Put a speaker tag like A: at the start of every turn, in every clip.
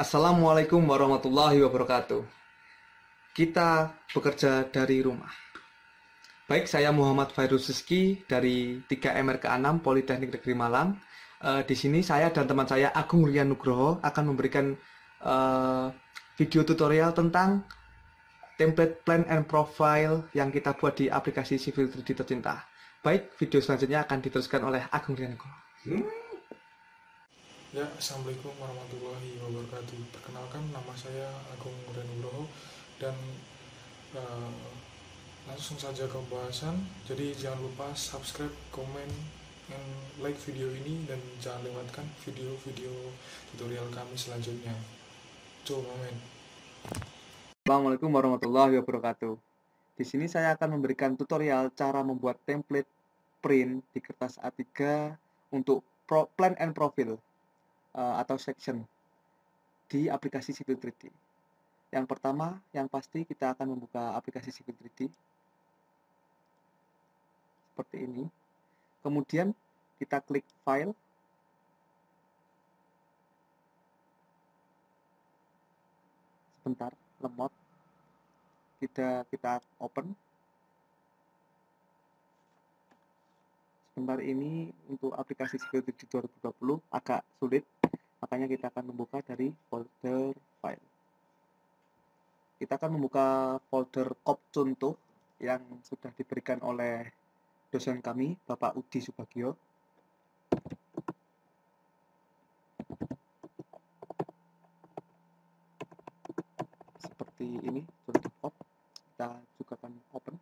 A: Assalamualaikum warahmatullahi wabarakatuh. Kita bekerja dari rumah. Baik, saya Muhammad Fairuz Rizky dari 3 MRK 6 Politeknik Negeri Malang. Di sini saya dan teman saya Agung Rian Nugroho akan memberikan eh, video tutorial tentang template plan and profile yang kita buat di aplikasi Civil 3D tercinta. Baik, video selanjutnya akan diteruskan oleh Agung Rian Nugroho.
B: Ya, Assalamualaikum warahmatullahi wabarakatuh. Perkenalkan, nama saya Agung Nugroho dan eh, langsung saja ke pembahasan. Jadi jangan lupa subscribe, komen, dan like video ini dan jangan lewatkan video-video tutorial kami selanjutnya. Coba men.
A: Assalamualaikum warahmatullahi wabarakatuh. Di sini saya akan memberikan tutorial cara membuat template print di kertas A3 untuk plan and profile atau section di aplikasi Civil 3D. Yang pertama, yang pasti kita akan membuka aplikasi Civil 3D seperti ini. Kemudian kita klik file. Sebentar, lemot. Kita open. Sebentar, ini untuk aplikasi Civil 3D 2020 agak sulit, makanya kita akan membuka dari folder file. Kita akan membuka folder kop contoh yang sudah diberikan oleh dosen kami, Bapak Udi Subagio. Seperti ini, contoh kop. Kita juga akan open.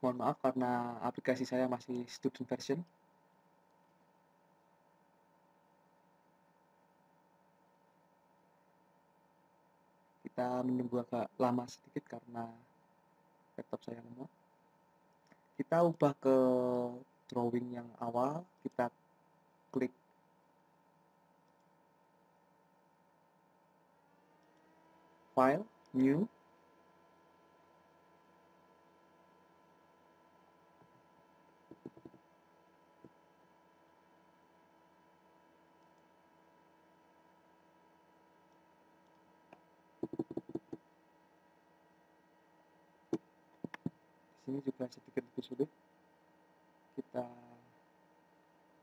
A: Mohon maaf karena aplikasi saya masih student version. Kita menunggu agak lama sedikit karena laptop saya lemot. Kita ubah ke drawing yang awal, kita klik file, new. Di sini juga sedikit lebih sulit. Kita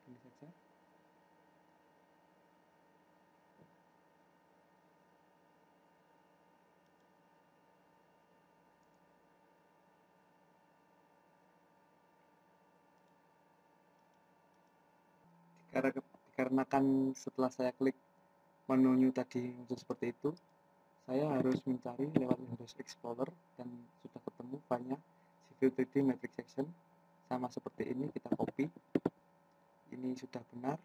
A: ini saja. Dikarenakan setelah saya klik menunya tadi muncul seperti itu, saya harus mencari lewat Windows Explorer dan sudah ketemu filenya Civil 3D Matrix Section. Sama seperti ini, kita copy. Ini sudah benar.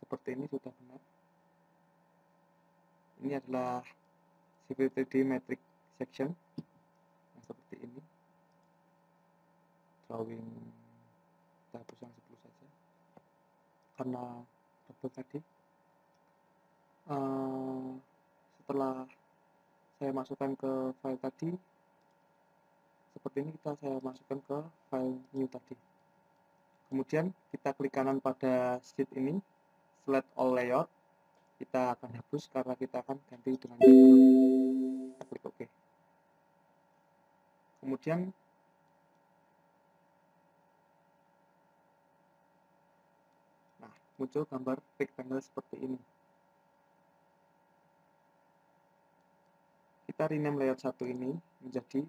A: Seperti ini sudah benar. Ini adalah Civil 3D Matrix Section. Nah, seperti ini. Drawing kita hapus yang 10 saja karena double tadi. Setelah saya masukkan ke file tadi, seperti ini saya masukkan ke file new tadi. Kemudian kita klik kanan pada sheet ini, select all layout. Kita akan hapus karena kita akan ganti dengan kita klik OK. Kemudian muncul gambar rectangle seperti ini. Kita rename layout 1 ini menjadi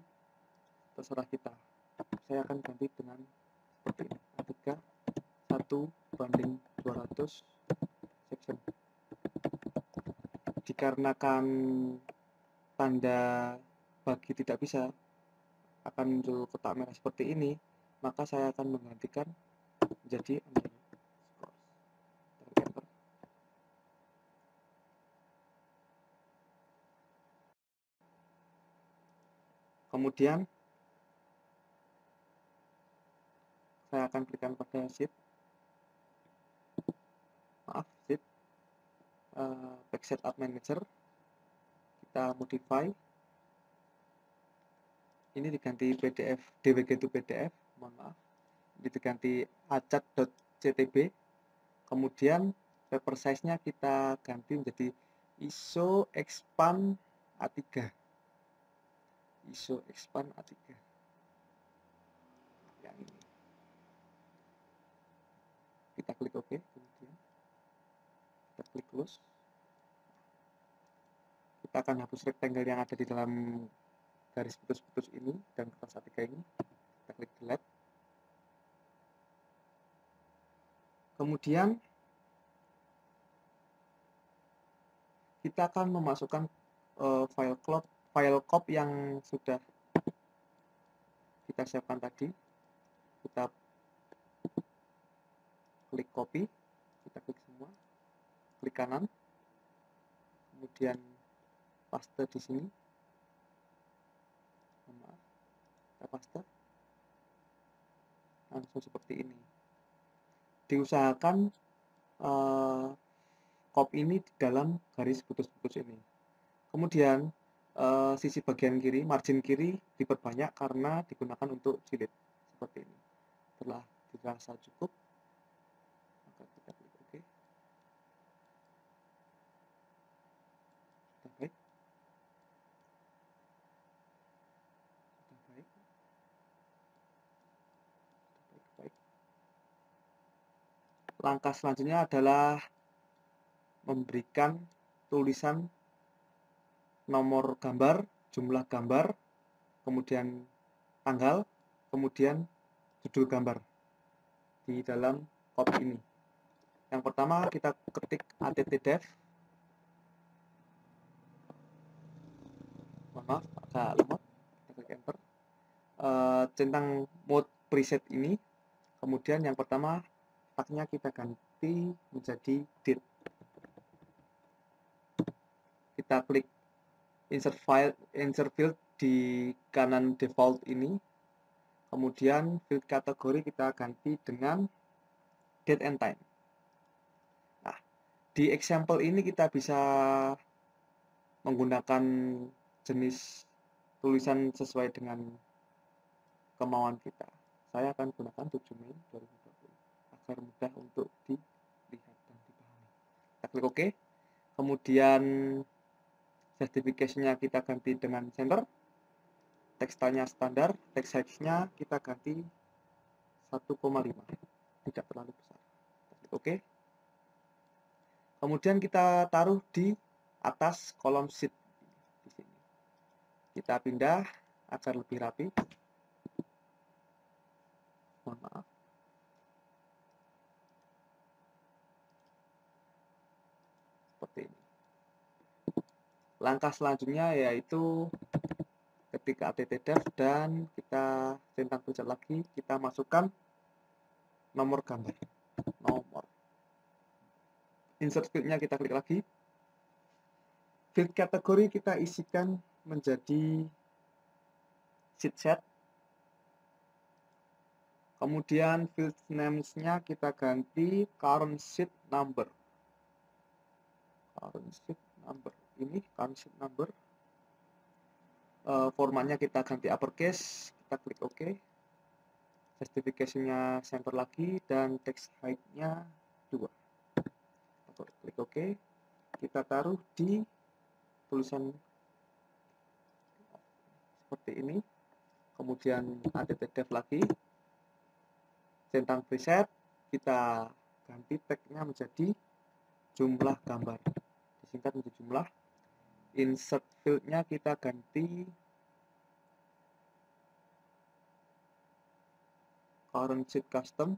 A: terserah kita. Saya akan ganti dengan seperti ini. A3 1:200 section. Dikarenakan tanda bagi tidak bisa, akan muncul kotak merah seperti ini, maka saya akan menggantikan menjadi enter. Kemudian saya akan klikkan pada sheet, sheet, backset app manager, kita modify, ini diganti PDF, DWG to PDF, mohon maaf, ini diganti acat.ctb, kemudian paper size-nya kita ganti menjadi ISO expand A3, ISO expand A3, yang ini. Kita klik OK, kemudian kita klik close. Kita akan hapus rectangle yang ada di dalam garis putus-putus ini dan kertas A3 ini. Kita klik delete. Kemudian kita akan memasukkan file cop yang sudah kita siapkan tadi. Kita klik copy, kita klik semua, klik kanan, kemudian paste di sini, kita paste, langsung seperti ini. Diusahakan cop ini di dalam garis putus-putus ini. Kemudian sisi bagian kiri, margin kiri diperbanyak karena digunakan untuk jilid seperti ini. Setelah dirasa cukup, maka kita klik OK. Sudah baik. Baik. Langkah selanjutnya adalah memberikan tulisan nomor gambar, jumlah gambar, kemudian tanggal, kemudian judul gambar di dalam cop ini. Yang pertama kita ketik attdef, maaf agak lemot, kita klik enter, centang mode preset ini. Kemudian yang pertama tagnya kita ganti menjadi date. Kita klik insert field di kanan default ini. Kemudian field kategori kita ganti dengan date and time. Nah, di example ini kita bisa menggunakan jenis tulisan sesuai dengan kemauan kita. Saya akan gunakan 7 Mei 2020 agar mudah untuk dilihat dan dipahami. Kita klik OK. Kemudian certification-nya kita ganti dengan center. Text style-nya standar, text size-nya kita ganti 1,5, tidak terlalu besar. Oke. Kemudian kita taruh di atas kolom sheet di sini. Kita pindah agar lebih rapi. Mohon maaf. Seperti ini. Langkah selanjutnya yaitu ketika attdef dan kita centang pencet lagi, kita masukkan nomor gambar, nomor. Insert field-nya kita klik lagi. Field kategori kita isikan menjadi sheet set. Kemudian field names-nya kita ganti current sheet number. Current sheet number. Ini current sheet number. Formatnya kita ganti uppercase, kita klik OK. Justification-nya center lagi dan text height-nya 2. Kita klik OK. Kita taruh di tulisan seperti ini. Kemudian attdef lagi. Centang preset, kita ganti tag-nya menjadi jumlah gambar. Disingkat menjadi jumlah. Insert field-nya kita ganti current sheet custom,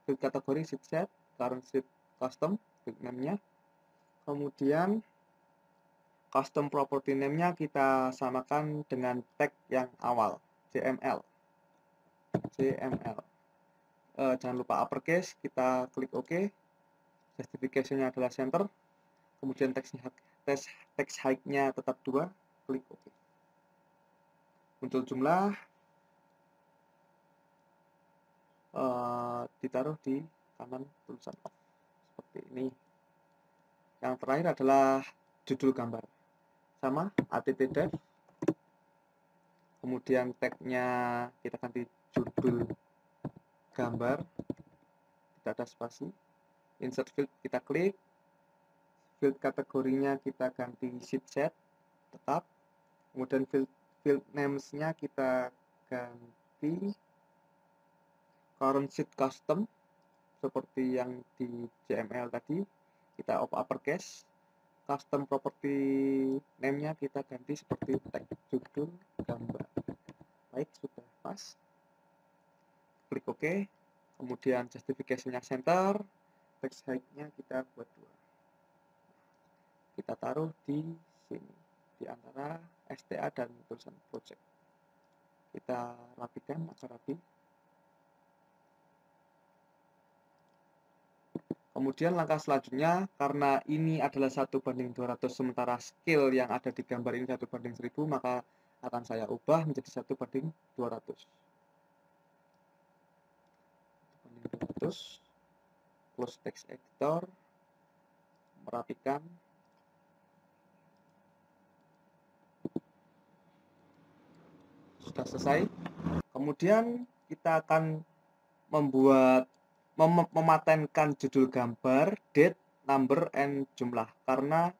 A: field kategori sheet set, current sheet custom, field name-nya. Kemudian custom property name-nya kita samakan dengan tag yang awal, JML. Jangan lupa uppercase, kita klik OK. Justification-nya adalah center. Kemudian text height-nya tetap 2, klik OK. Muncul jumlah. ditaruh di kanan tulisan off seperti ini. Yang terakhir adalah judul gambar, sama att-dev, kemudian tagnya kita ganti judul gambar, tidak ada spasi. Insert field kita klik, field kategorinya kita ganti sheet set tetap, kemudian field names-nya kita ganti current sheet custom seperti yang di JML tadi, kita uppercase. Custom property name-nya kita ganti seperti tag judul gambar. Baik, sudah pas. Klik OK. Kemudian justification-nya center, text height-nya kita buat 2. Kita taruh di sini, di antara STA dan tulisan project. Kita rapikan agar rapi. Kemudian langkah selanjutnya, karena ini adalah 1:200 sementara scale yang ada di gambar ini 1:1000, maka akan saya ubah menjadi 1:200. 1:200. Close text editor, merapikan. Sudah selesai. Kemudian kita akan mematenkan judul gambar, date, number, and jumlah, karena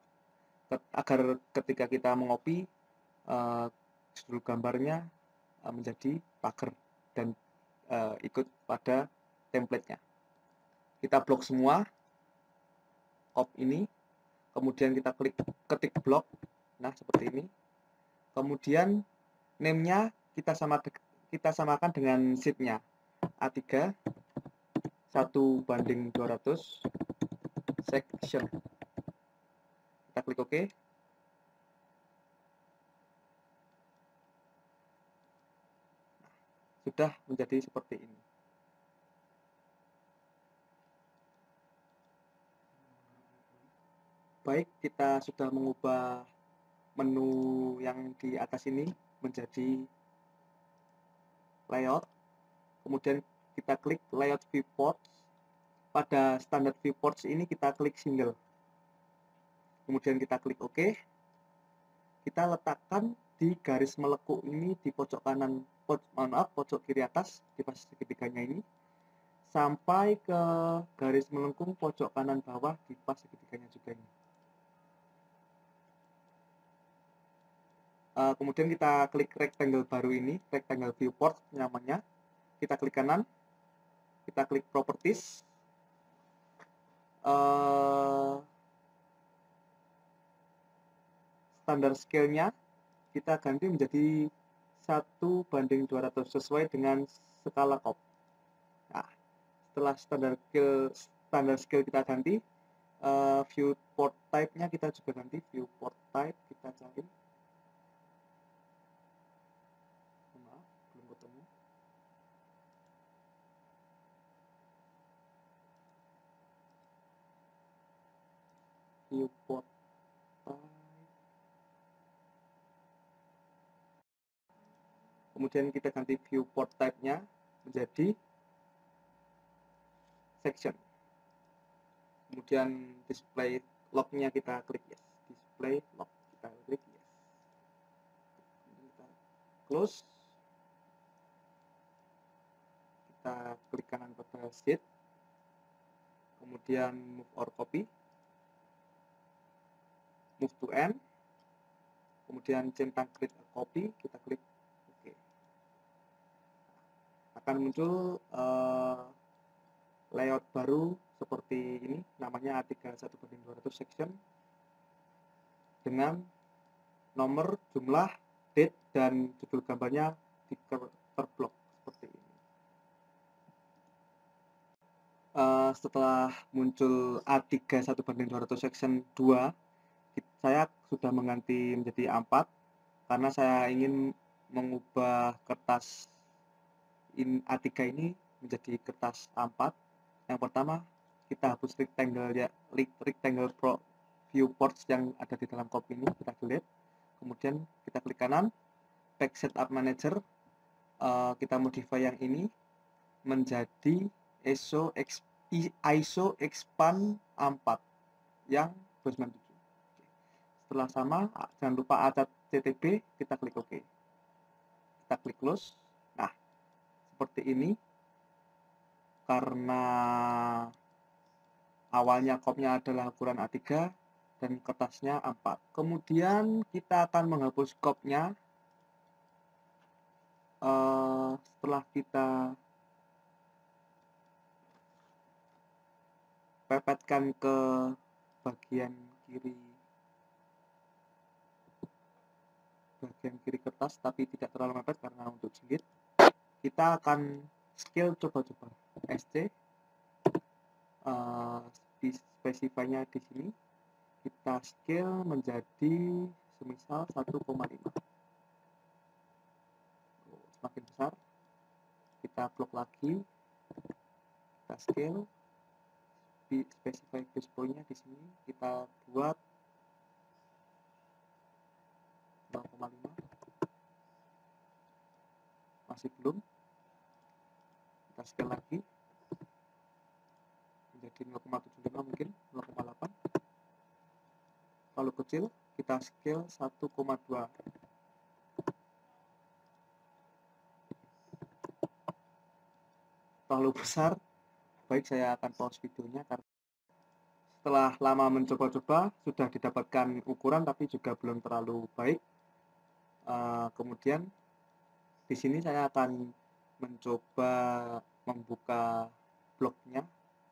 A: agar ketika kita mengopi judul gambarnya menjadi pagar dan ikut pada template-nya. Kita blok semua ini, kemudian kita ketik blok, nah seperti ini. Kemudian name-nya kita samakan dengan sheet-nya, A3 1:200 section. Kita klik OK. Sudah menjadi seperti ini. Baik, kita sudah mengubah menu yang di atas ini menjadi layout. Kemudian kita klik layout viewports. Pada standar viewports ini kita klik single. Kemudian kita klik OK. Kita letakkan di garis melekuk ini di pojok kanan, pojok kiri atas di pas segitiganya ini, sampai ke garis melengkung pojok kanan bawah di pas segitiganya juga ini. Kemudian kita klik rectangle baru ini, rectangle viewport namanya. Kita klik kanan, kita klik properties, standar scale-nya kita ganti menjadi 1:200 sesuai dengan skala COP. Nah, setelah standar scale kita ganti, viewport type-nya kita juga ganti. Viewport type kita cari. Maaf, belum ketemu. Viewport type. Kemudian kita ganti viewport type-nya menjadi section. Kemudian display log-nya kita klik yes. Display log kita klik yes. Kemudian kita close. Kita klik kanan pada sheet. Kemudian move or copy. Move to end. Kemudian centang create a copy, kita klik OK. Akan muncul layout baru seperti ini, namanya A3 1:200 section dengan nomor, jumlah, date, dan judul gambarnya terblok seperti ini. Setelah muncul A3 1:200 section 2, saya sudah mengganti menjadi A4 karena saya ingin mengubah kertas A3 ini menjadi kertas A4. Yang pertama, kita hapus rectangle viewports yang ada di dalam copy ini, kita delete. Kemudian kita klik kanan, Pack Setup Manager, kita modify yang ini, menjadi ISO expand A4 yang 297. Setelah sama, jangan lupa add CTB, kita klik OK. Kita klik close. Nah, seperti ini. Karena awalnya kopnya adalah ukuran A3 dan kertasnya A4. Kemudian kita akan menghapus kopnya setelah kita pepetkan ke bagian kiri kertas, tapi tidak terlalu mepet karena untuk jilid. Kita akan scale coba-coba SC, di spesifikasinya di sini kita scale menjadi semisal 1,5. Semakin besar kita blok lagi, kita scale di specify base point-nya di sini kita buat 0,5. Masih belum, kita scale lagi menjadi 0,75, mungkin 0,8. Kalau kecil kita scale 1,2. Terlalu besar, baik saya akan pause videonya karena setelah lama mencoba-coba sudah didapatkan ukuran tapi juga belum terlalu baik. Kemudian di sini saya akan mencoba membuka bloknya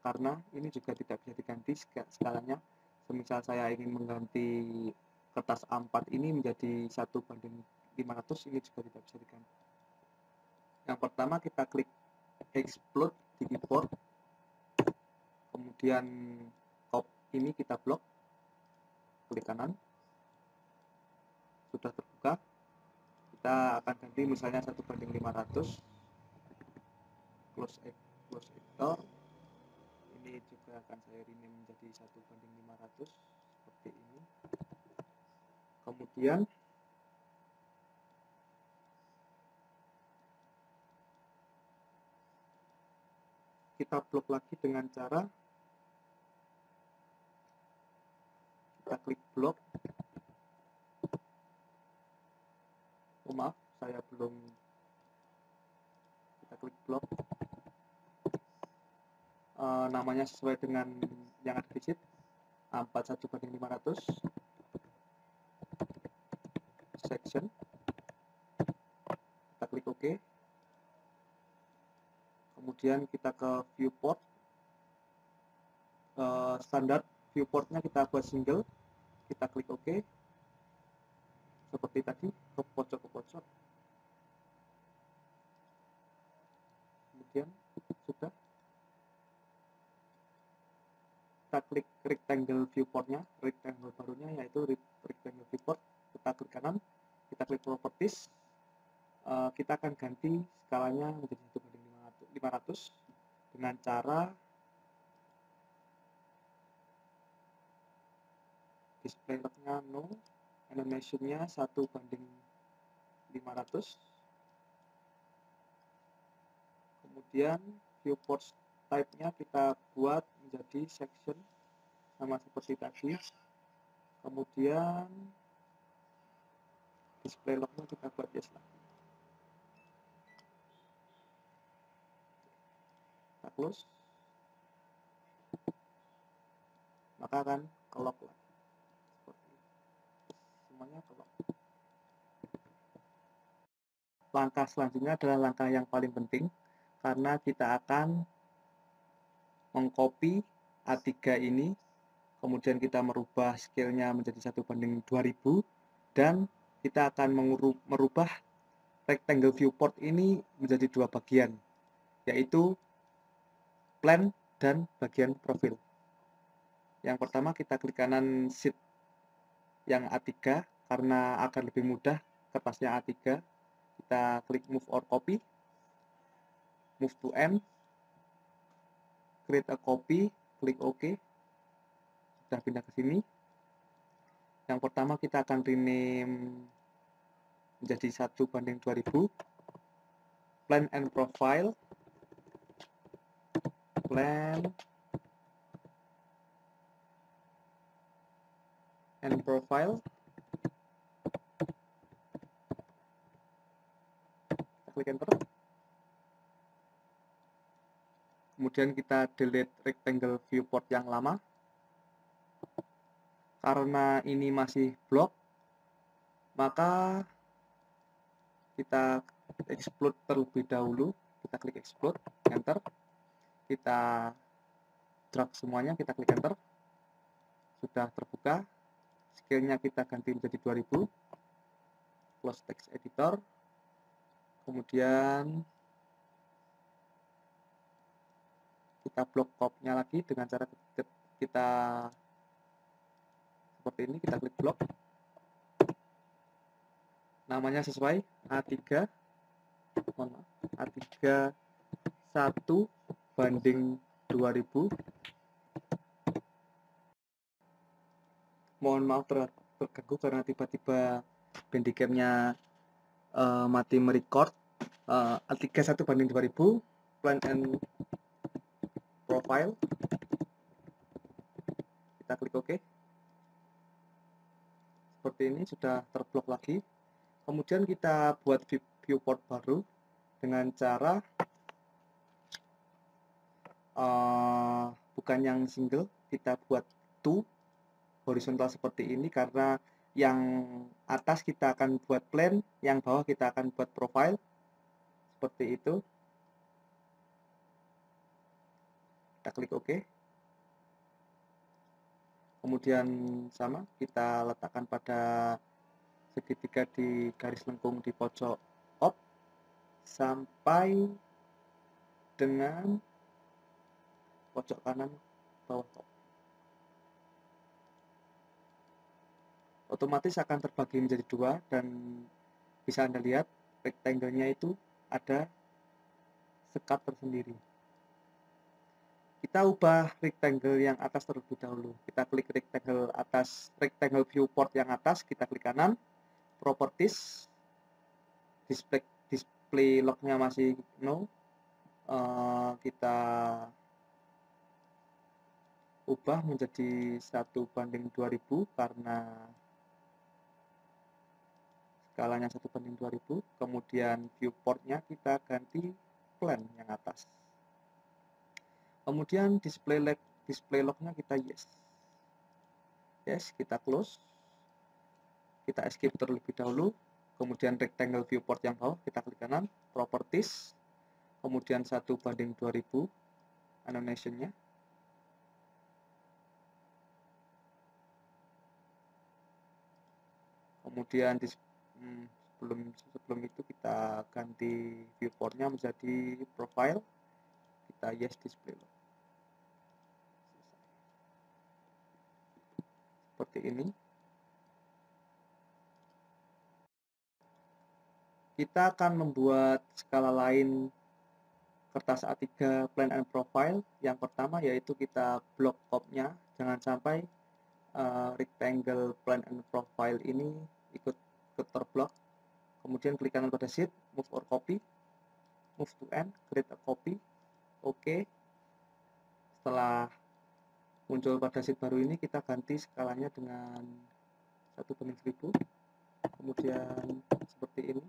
A: karena ini juga tidak bisa diganti skalanya. Semisal saya ingin mengganti kertas A4 ini menjadi 1:500, ini juga tidak bisa diganti. Yang pertama kita klik explode di keyboard, kemudian top ini kita blok, klik kanan, sudah terbuka. Kita akan ganti misalnya 1:500, close editor. Ini juga akan saya rename menjadi 1:500 seperti ini. Kemudian kita blok lagi dengan cara kita klik blok. Maaf, saya belum. Kita klik blok, namanya sesuai dengan yang ada di sheet, A4 1:500 section. Kita klik OK. Kemudian kita ke viewport, standar viewportnya kita buat single, kita klik OK. Seperti tadi, ke pojok. Kemudian sudah, kita klik rectangle viewportnya, rectangle barunya yaitu rectangle viewport. Kita klik kanan, kita klik properties, kita akan ganti skalanya menjadi 1:500 dengan cara display log-nya no, animation-nya 1:500. Kemudian viewport type-nya kita buat menjadi section sama seperti tadi. Kemudian display log-nya kita buat yes lagi. Kita close, maka akan ke-lock lagi. Seperti semuanya ke-lock. Langkah selanjutnya adalah langkah yang paling penting, karena kita akan mengcopy A3 ini, kemudian kita merubah scale-nya menjadi 1:2000, dan kita akan merubah rectangle viewport ini menjadi dua bagian, yaitu plan dan bagian profil. Yang pertama kita klik kanan sheet yang A3 karena akan lebih mudah, kertasnya A3. Kita klik move or copy, move to end, create a copy, klik OK. Sudah pindah ke sini. Yang pertama kita akan rename menjadi 1:2000, plan and profile. plan and profile. Kita klik enter. Kemudian kita delete rectangle viewport yang lama. Karena ini masih blok, maka kita explode terlebih dahulu. Kita klik explode, enter. Kita drag semuanya, kita klik enter. Sudah terbuka. Scale-nya kita ganti menjadi 2000. Close text editor. Kemudian kita blok kopnya lagi dengan cara kita seperti ini, kita klik blok. Namanya sesuai A3, A3 1:2000. Mohon maaf terganggu karena tiba-tiba Bandicam-nya mati merecord. A3 1:2000, plan and profile. Kita klik OK. Seperti ini sudah terblok lagi. Kemudian kita buat viewport baru dengan cara bukan yang single, kita buat two horizontal seperti ini, karena yang atas kita akan buat plan, yang bawah kita akan buat profile seperti itu. Kita klik OK. Kemudian sama, kita letakkan pada segitiga di garis lengkung di pojok up sampai dengan pojok kanan bawah top. Otomatis akan terbagi menjadi dua, dan bisa Anda lihat rectangle-nya itu ada sekat tersendiri. Kita ubah rectangle yang atas terlebih dahulu. Kita klik rectangle atas, rectangle viewport yang atas, kita klik kanan, properties, display log-nya masih no. Kita ubah menjadi 1:2000 karena skalanya 1:2000. Kemudian viewportnya kita ganti plan yang atas. Kemudian display log-nya kita yes, kita close, kita escape terlebih dahulu. Kemudian rectangle viewport yang bawah kita klik kanan, properties, kemudian 1:2000 animation-nya. Kemudian sebelum itu kita ganti viewportnya menjadi profile, kita yes display log. Seperti ini. Kita akan membuat skala lain kertas A3 plan and profile. Yang pertama yaitu kita blok kopnya, jangan sampai rectangle plan and profile ini ikut terblok. Kemudian klik kanan pada sheet, move or copy, move to end, create a copy. Oke. Setelah muncul pada sheet baru ini, kita ganti skalanya dengan 1:1000. Kemudian seperti ini.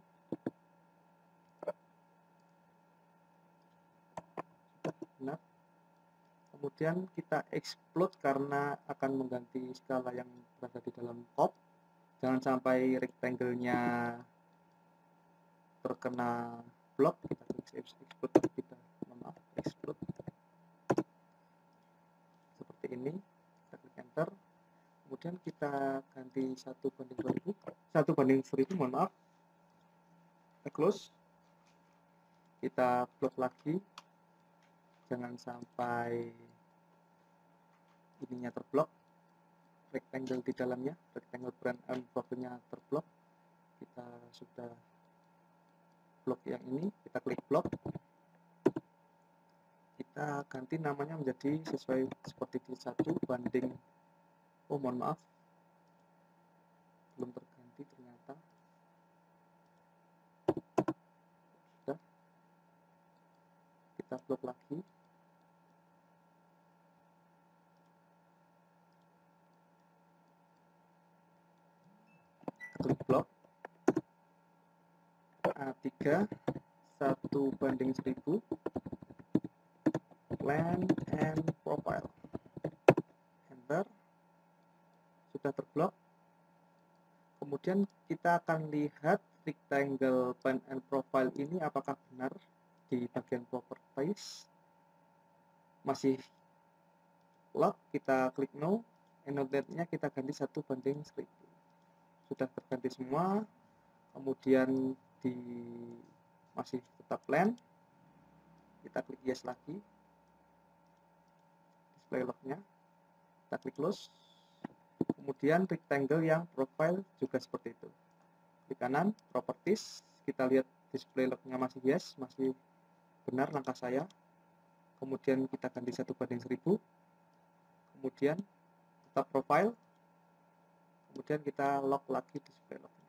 A: Benar. Kemudian kita explode karena akan mengganti skala yang berada di dalam top. Jangan sampai rectangle-nya terkena blok. Kita klik explode terlebih dahulu. Maaf, explode seperti ini. Kita klik enter. Kemudian kita ganti 1:1000, mohon maaf. Kita close. Kita blok lagi. Jangan sampai ininya terblok, rectangle di dalamnya, rectangle plan and profile-nya terblok. Kita sudah blok yang ini, kita klik blok. Kita ganti namanya menjadi sesuai seperti di 1:, oh mohon maaf, belum terganti ternyata. Sudah. Kita blok lagi. klik blok A3 1:1000 plan and profile, enter. Sudah terblok. Kemudian kita akan lihat rectangle plan and profile ini apakah benar di bagian properties. Masih lock, kita klik no, annotate-nya kita ganti 1:1000. Sudah terganti semua. Kemudian di masih tetap plan, kita klik yes lagi, display lognya, kita klik close. Kemudian rectangle yang profile juga seperti itu, klik kanan properties, kita lihat display lognya masih yes, masih benar langkah saya. Kemudian kita ganti 1:1000, kemudian tetap profile, kemudian kita lock lagi display lognya.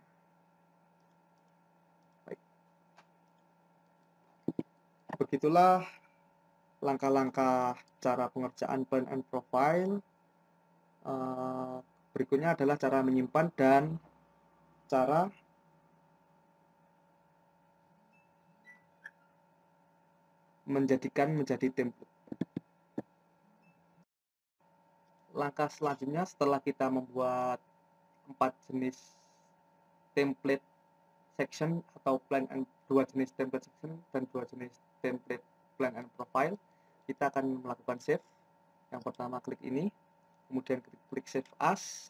A: Begitulah langkah-langkah cara pengerjaan plan and profile. Berikutnya adalah cara menyimpan dan cara menjadikan menjadi template. Langkah selanjutnya setelah kita membuat 4 jenis template section atau plan and 2 jenis template section dan 2 jenis template plan and profile, kita akan melakukan save. Yang pertama klik ini, kemudian klik save as,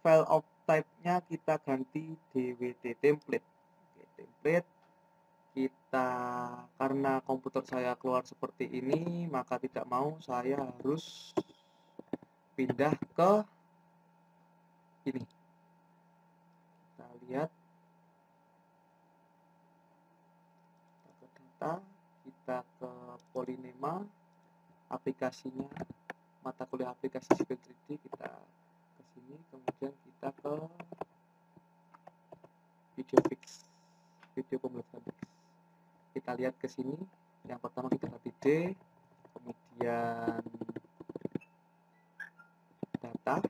A: file of type-nya kita ganti dwt template. Oke, template kita, karena komputer saya keluar seperti ini, maka tidak mau saya harus pindah ke ini. Kita lihat, kita ke data, kita ke Polynema, aplikasinya, mata kuliah aplikasi Civil 3D, kita ke sini, kemudian kita ke video pembelajaran fix. Kita lihat ke sini, yang pertama kita ganti D, kemudian data,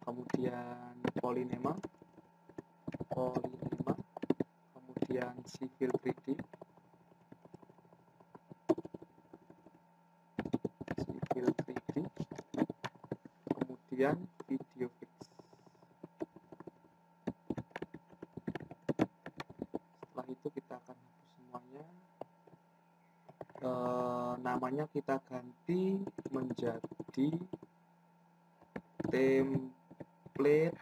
A: kemudian Polynema, kemudian Civil 3D, kemudian video fix. Setelah itu kita akan hapus semuanya. Namanya kita ganti menjadi template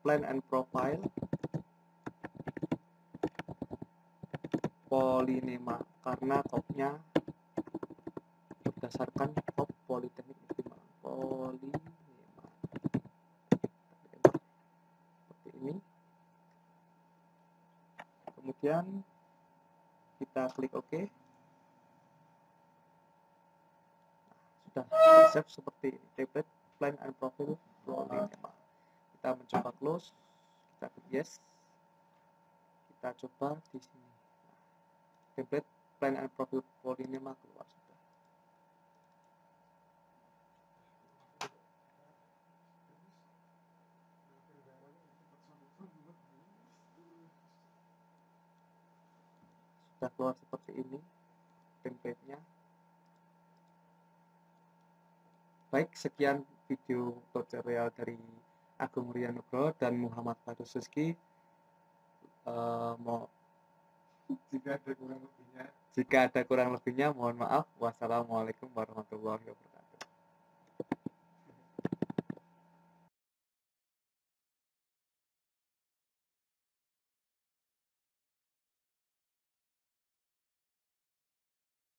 A: plan and profile Polynema, karena kopnya berdasarkan kop Politeknik Negeri Malang, Polynema. Seperti ini. Kemudian kita klik OK. Sudah save seperti ini, template plan and profile Polynema. Kita mencoba close, kita klik yes, kita coba di sini. Template plan and profile Polynema keluar sudah. Sudah keluar seperti ini template-nya. Baik, sekian video tutorial dari Agung Rian Nugroho dan Muhammad Fairuz Rizky. Jika ada kurang lebihnya, mohon maaf. Wassalamualaikum warahmatullahi wabarakatuh.